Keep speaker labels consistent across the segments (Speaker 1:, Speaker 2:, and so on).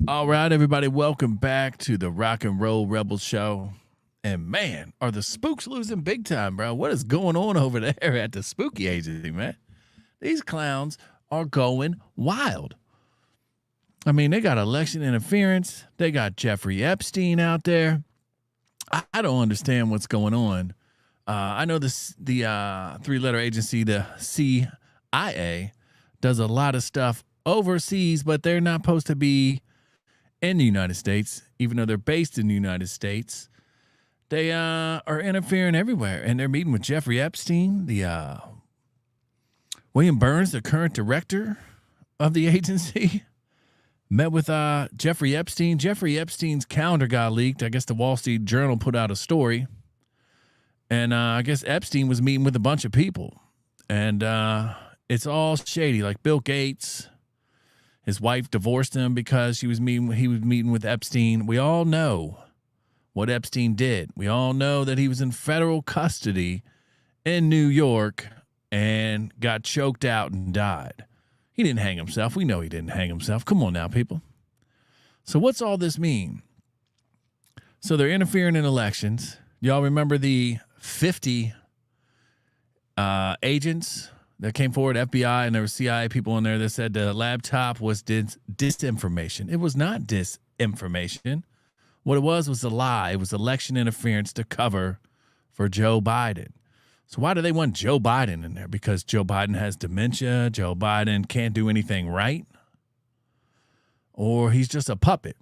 Speaker 1: All right, everybody, welcome back to the Rock and Roll Rebel Show. And man, are the spooks losing big time, bro? What is going on over there at the spooky agency, man? These clowns are going wild. I mean, they got election interference. They got Jeffrey Epstein out there. I don't understand what's going on. I know the three-letter agency, the CIA, does a lot of stuff overseas, but they're not supposed to be in the United States, even though they're based in the United States. They are interfering everywhere, and they're meeting with Jeffrey Epstein, the William Burns, the current director of the agency, met with Jeffrey Epstein. Jeffrey Epstein's calendar got leaked. I guess the Wall Street Journal put out a story, and I guess Epstein was meeting with a bunch of people, and it's all shady, like Bill Gates. His wife divorced him because he was meeting with Epstein. We all know what Epstein did. We all know that he was in federal custody in New York and got choked out and died. He didn't hang himself. We know he didn't hang himself. Come on now, people. So what's all this mean? So they're interfering in elections. Y'all remember the 50 agents that came forward, FBI, and there were CIA people in there that said the laptop was disinformation. It was not disinformation. What it was a lie. It was election interference to cover for Joe Biden. So why do they want Joe Biden in there? Because Joe Biden has dementia, Joe Biden can't do anything right, or he's just a puppet.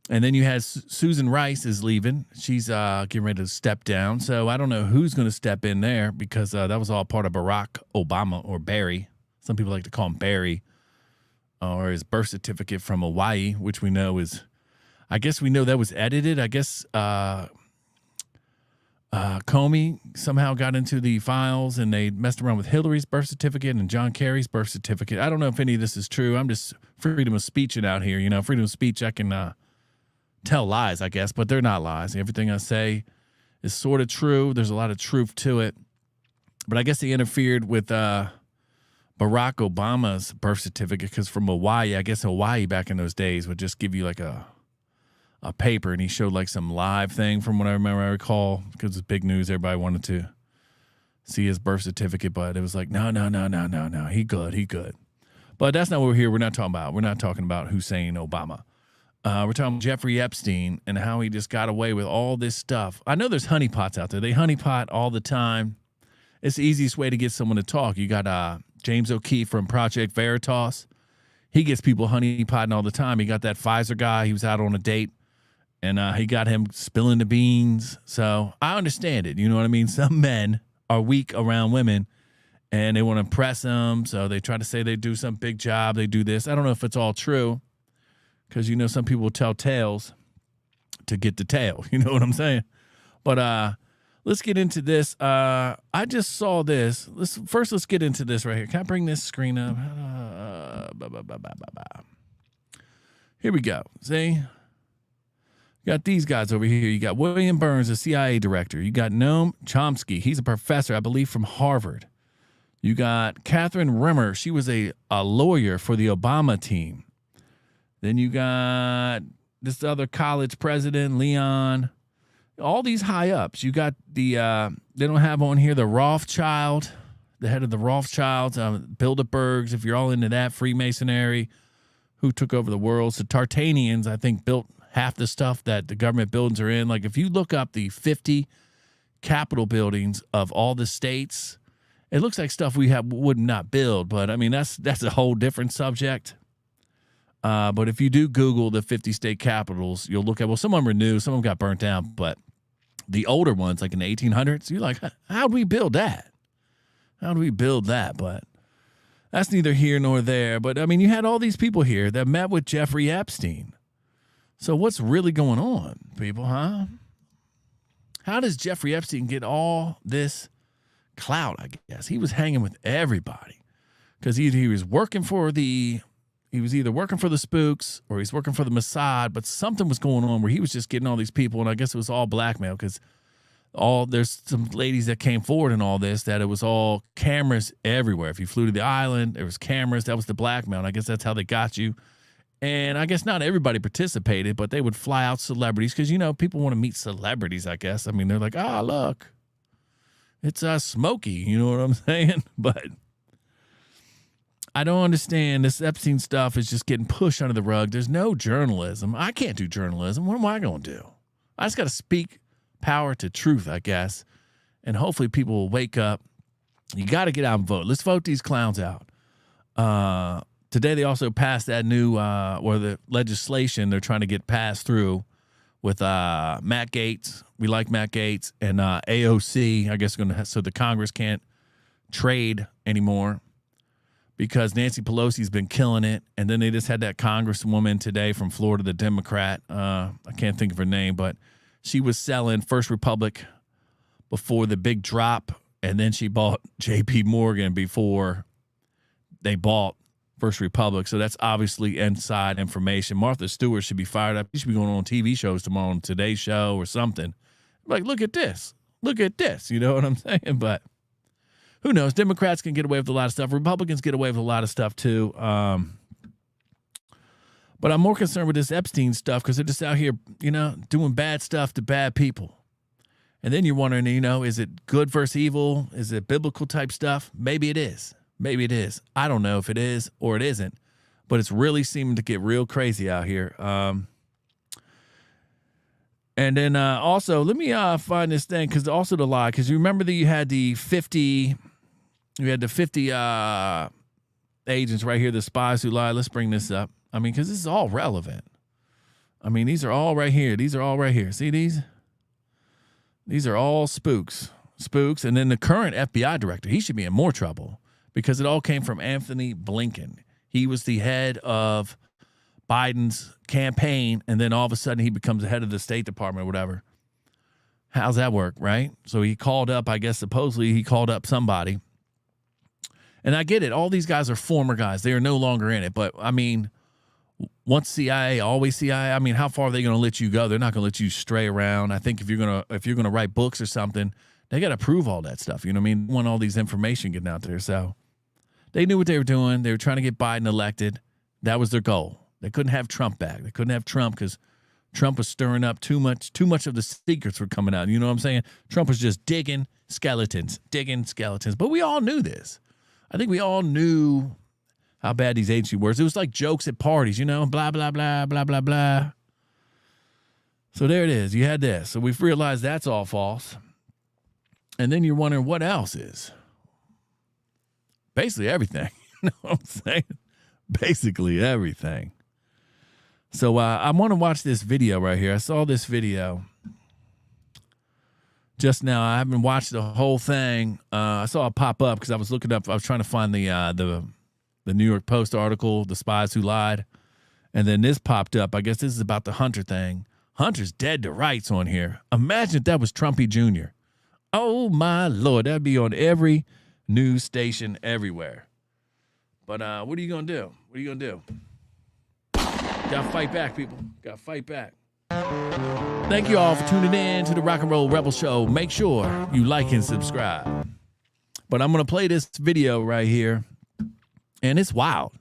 Speaker 1: And then you had Susan Rice is leaving. She's getting ready to step down. So I don't know who's going to step in there because that was all part of Barack Obama, or Barry. Some people like to call him Barry, or his birth certificate from Hawaii, which we know is, I guess we know that was edited. I guess Comey somehow got into the files and they messed around with Hillary's birth certificate and John Kerry's birth certificate. I don't know if any of this is true. I'm just freedom of speeching out here. You know, freedom of speech, I can tell lies, I guess, but they're not lies. Everything I say is sort of true. There's a lot of truth to it. But I guess they interfered with Barack Obama's birth certificate because from Hawaii, I guess Hawaii back in those days would just give you like a paper, and he showed like some live thing from what I recall, because it was big news. Everybody wanted to see his birth certificate, but it was like, no. He good. But that's not what we're here. We're not talking about. We're not talking about Hussein Obama. We're talking about Jeffrey Epstein and how he just got away with all this stuff. I know there's honeypots out there. They honeypot all the time. It's the easiest way to get someone to talk. You got James O'Keefe from Project Veritas. He gets people honeypotting all the time. He got that Pfizer guy. He was out on a date, and he got him spilling the beans. So I understand it. You know what I mean? Some men are weak around women, and they want to impress them. So they try to say they do some big job. They do this. I don't know if it's all true. Because, you know, some people tell tales to get the tail. You know what I'm saying? But let's get into this. I just saw this. Let's get into this right here. Can I bring this screen up? Here we go. See? You got these guys over here. You got William Burns, the CIA director. You got Noam Chomsky. He's a professor, I believe, from Harvard. You got Catherine Rimmer. She was a lawyer for the Obama team. Then you got this other college president, Leon. All these high ups. You got the, they don't have on here the Rothschild, the head of the Rothschilds, Bilderbergs, if you're all into that, Freemasonry, who took over the world. So Tartanians, I think, built half the stuff that the government buildings are in. Like if you look up the 50 Capitol buildings of all the states, it looks like stuff we would not build. But I mean, that's a whole different subject. But if you do Google the 50 state capitals, you'll look at, well, some of them are new, some of them got burnt down, but the older ones, like in the 1800s, you're like, how'd we build that? How'd we build that? But that's neither here nor there. But, I mean, you had all these people here that met with Jeffrey Epstein. So what's really going on, people, huh? How does Jeffrey Epstein get all this clout, I guess? He was hanging with everybody because he was working for the... He was either working for the spooks or he's working for the Mossad, but something was going on where he was just getting all these people, and I guess it was all blackmail because there's some ladies that came forward in all this that it was all cameras everywhere. If you flew to the island, there was cameras. That was the blackmail, and I guess that's how they got you. And I guess not everybody participated, but they would fly out celebrities because, people want to meet celebrities, I guess. I mean, they're like, look, it's Smokey. You know what I'm saying? But I don't understand. This Epstein stuff is just getting pushed under the rug. There's no journalism. I can't do journalism. What am I going to do? I just got to speak power to truth, I guess. And hopefully people will wake up. You got to get out and vote. Let's vote these clowns out. Today they also passed that new, or the legislation they're trying to get passed through with Matt Gaetz. We like Matt Gaetz and AOC. I guess so the Congress can't trade anymore because Nancy Pelosi's been killing it. And then they just had that congresswoman today from Florida, the Democrat. I can't think of her name, but she was selling First Republic before the big drop, and then she bought J.P. Morgan before they bought First Republic. So that's obviously inside information. Martha Stewart should be fired up. She should be going on TV shows tomorrow, on Today's Show or something. Like, look at this. Look at this. You know what I'm saying? But who knows? Democrats can get away with a lot of stuff. Republicans get away with a lot of stuff too. But I'm more concerned with this Epstein stuff because they're just out here, doing bad stuff to bad people. And then you're wondering, is it good versus evil? Is it biblical type stuff? Maybe it is. Maybe it is. I don't know if it is or it isn't, but it's really seeming to get real crazy out here. And then also, let me find this thing because also the lie, because you remember that you had the 50 agents right here, the spies who lied. Let's bring this up. I mean, because this is all relevant. I mean, these are all right here. These are all right here. See these? These are all spooks. And then the current FBI director, he should be in more trouble because it all came from Anthony Blinken. He was the head of Biden's campaign, and then all of a sudden he becomes the head of the State Department or whatever. How's that work, right? So he called up, I guess supposedly he called up somebody. And I get it. All these guys are former guys. They are no longer in it. But, I mean, once CIA, always CIA. I mean, how far are they going to let you go? They're not going to let you stray around. I think if you're gonna write books or something, they got to prove all that stuff. You know what I mean? They want all these information getting out there. So they knew what they were doing. They were trying to get Biden elected. That was their goal. They couldn't have Trump back. They couldn't have Trump because Trump was stirring up too much of the secrets were coming out. You know what I'm saying? Trump was just digging skeletons. But we all knew this. I think we all knew how bad these agency were. It was like jokes at parties, blah, blah, blah, blah, blah, blah. So there it is. You had this. So we've realized that's all false. And then you're wondering what else is. Basically everything. You know what I'm saying? Basically everything. So I want to watch this video right here. I saw this video just now. I haven't watched the whole thing. I saw it pop up because I was looking up. I was trying to find the New York Post article, The Spies Who Lied. And then this popped up. I guess this is about the Hunter thing. Hunter's dead to rights on here. Imagine if that was Trumpy Jr. Oh, my Lord. That'd be on every news station everywhere. But what are you going to do? What are you going to do? Got to fight back, people. Got to fight back. Thank you all for tuning in to the Rock and Roll Rebel Show. Make sure you like and subscribe. But I'm going to play this video right here. And it's wild.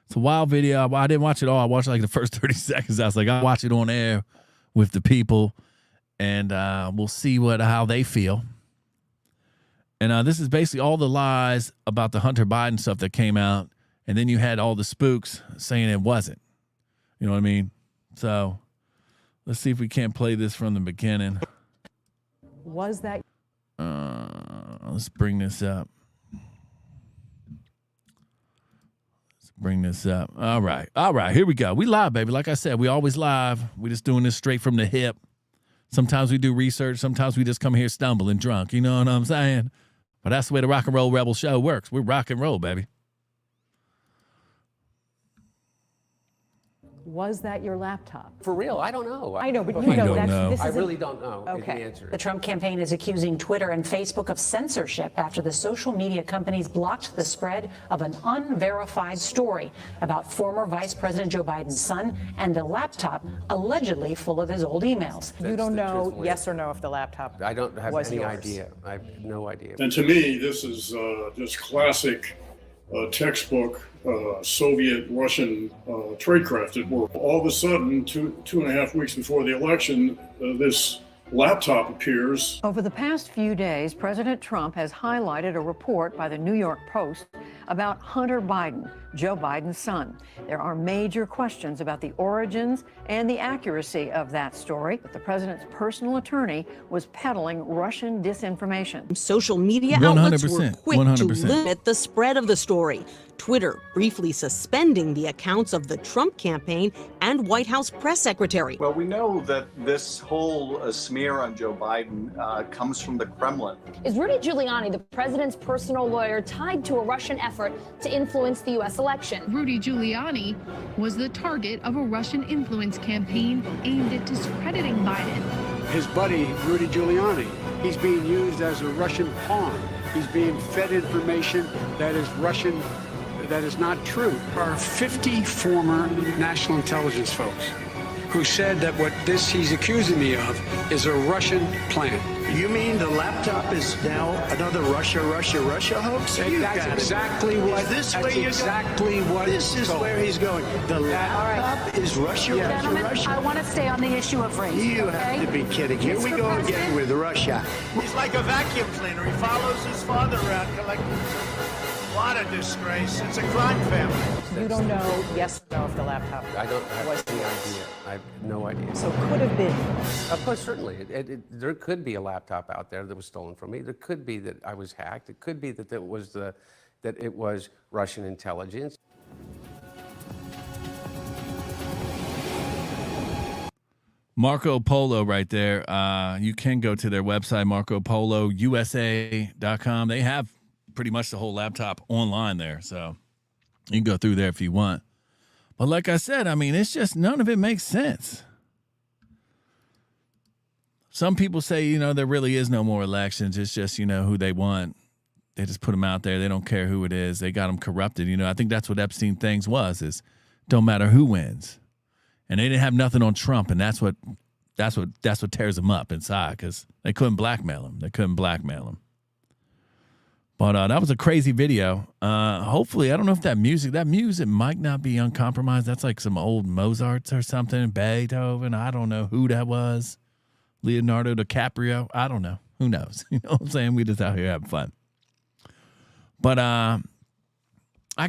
Speaker 1: It's a wild video. I didn't watch it all. I watched like the first 30 seconds. I was like, I'll watch it on air with the people. And we'll see how they feel. And this is basically all the lies about the Hunter Biden stuff that came out. And then you had all the spooks saying it wasn't. You know what I mean? So let's see if we can't play this from the beginning.
Speaker 2: Was that?
Speaker 1: Let's bring this up. All right. Here we go. We live, baby. Like I said, we always live. We just doing this straight from the hip. Sometimes we do research. Sometimes we just come here stumbling drunk. You know what I'm saying? But that's the way the Rock and Roll Rebel Show works. We're rock and roll, baby.
Speaker 2: Was that your laptop?
Speaker 3: For real, I don't know.
Speaker 2: I know, but
Speaker 1: you know that's.
Speaker 3: I really don't know.
Speaker 2: Okay.
Speaker 3: The answer.
Speaker 4: The Trump campaign is accusing Twitter and Facebook of censorship after the social media companies blocked the spread of an unverified story about former Vice President Joe Biden's son and a laptop allegedly full of his old emails.
Speaker 2: You don't know, yes or no, if the laptop
Speaker 3: I don't have
Speaker 2: was
Speaker 3: any
Speaker 2: yours.
Speaker 3: idea. I have no idea.
Speaker 5: And to me, this is just classic textbook Soviet-Russian tradecraft at work. All of a sudden, two and a half weeks before the election, this laptop appears.
Speaker 6: Over the past few days, President Trump has highlighted a report by the New York Post about Hunter Biden, Joe Biden's son. There are major questions about the origins and the accuracy of that story. But the president's personal attorney was peddling Russian disinformation.
Speaker 7: Social media outlets were quick
Speaker 1: 100%.
Speaker 7: to limit the spread of the story. Twitter briefly suspending the accounts of the Trump campaign and White House press secretary.
Speaker 8: Well, we know that this whole smear on Joe Biden comes from the Kremlin.
Speaker 9: Is Rudy Giuliani, the president's personal lawyer, tied to a Russian effort to influence the U.S. election?
Speaker 10: Rudy Giuliani was the target of a Russian influence campaign aimed at discrediting Biden.
Speaker 11: His buddy, Rudy Giuliani, he's being used as a Russian pawn. He's being fed information that is Russian, that is not true. There are 50 former national intelligence folks who said that what he's accusing me of is a Russian plan.
Speaker 12: You mean the laptop is now another Russia hoax?
Speaker 11: That's exactly what.
Speaker 12: This is where he's going. The laptop is Russia.
Speaker 4: I want to stay on the issue of race.
Speaker 12: You have to be kidding. Here we go again with Russia.
Speaker 13: He's like a vacuum cleaner. He follows his father around collecting. What a disgrace. It's a crime family.
Speaker 2: You don't know, yes or no, if the laptop
Speaker 3: I don't have
Speaker 2: was
Speaker 3: any idea. I have no idea.
Speaker 2: So could have been.
Speaker 3: Of course, certainly. There could be a laptop out there that was stolen from me. There could be that I was hacked. It could be that it was Russian intelligence.
Speaker 1: Marco Polo right there. You can go to their website, marcopolousa.com. They have pretty much the whole laptop online there, so you can go through there if you want. But like I said, I mean, it's just none of it makes sense. Some people say, there really is no more elections. It's just, who they want. They just put them out there. They don't care who it is. They got them corrupted. I think that's what Epstein things is don't matter who wins. And they didn't have nothing on Trump, and that's what tears them up inside, because they couldn't blackmail him. But that was a crazy video. Hopefully, I don't know if that music might not be uncompromised. That's like some old Mozart's or something, Beethoven. I don't know who that was. Leonardo DiCaprio. I don't know. Who knows? You know what I'm saying? We just out here having fun. But I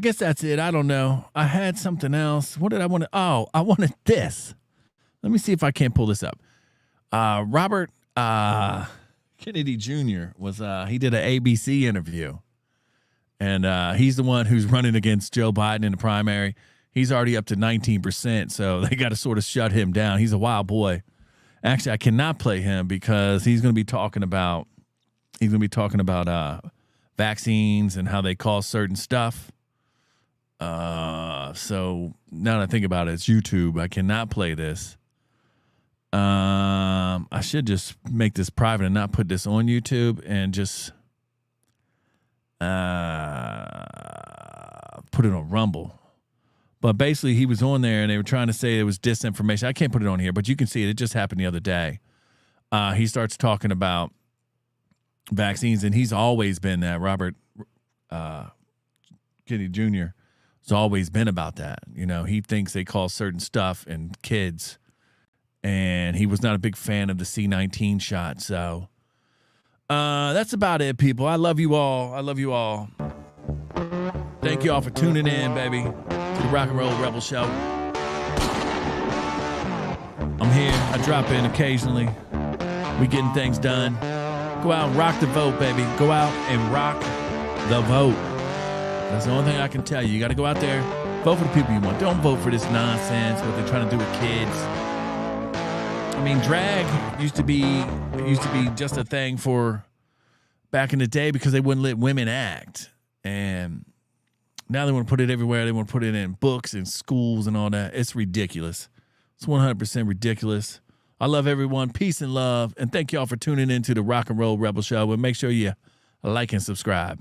Speaker 1: guess that's it. I don't know. I had something else. What did I want to? Oh, I wanted this. Let me see if I can't pull this up. Robert Kennedy Jr. was he did an ABC interview, and he's the one who's running against Joe Biden in the primary. He's already up to 19%, so they got to sort of shut him down. He's a wild boy. Actually, I cannot play him because he's going to be talking about vaccines and how they cause certain stuff. So now that I think about it, it's YouTube. I cannot play this. I should just make this private and not put this on YouTube and just put it on Rumble. But basically, he was on there and they were trying to say it was disinformation. I can't put it on here, but you can see it. It just happened the other day. He starts talking about vaccines, and he's always been that. Robert Kennedy Jr. has always been about that. He thinks they cause certain stuff in kids. And he was not a big fan of the C-19 shot. So that's about it, people. I love you all. Thank you all for tuning in, baby, to the Rock and Roll Rebel Show. I'm here. I drop in occasionally. We getting things done. Go out and rock the vote, baby. Go out and rock the vote. That's the only thing I can tell you. You got to go out there, vote for the people you want. Don't vote for this nonsense, what they're trying to do with kids. I mean, drag used to be just a thing for back in the day because they wouldn't let women act. And now they want to put it everywhere. They want to put it in books and schools and all that. It's ridiculous. It's 100% ridiculous. I love everyone. Peace and love. And thank y'all for tuning in to the Rock and Roll Rebel Show. And make sure you like and subscribe.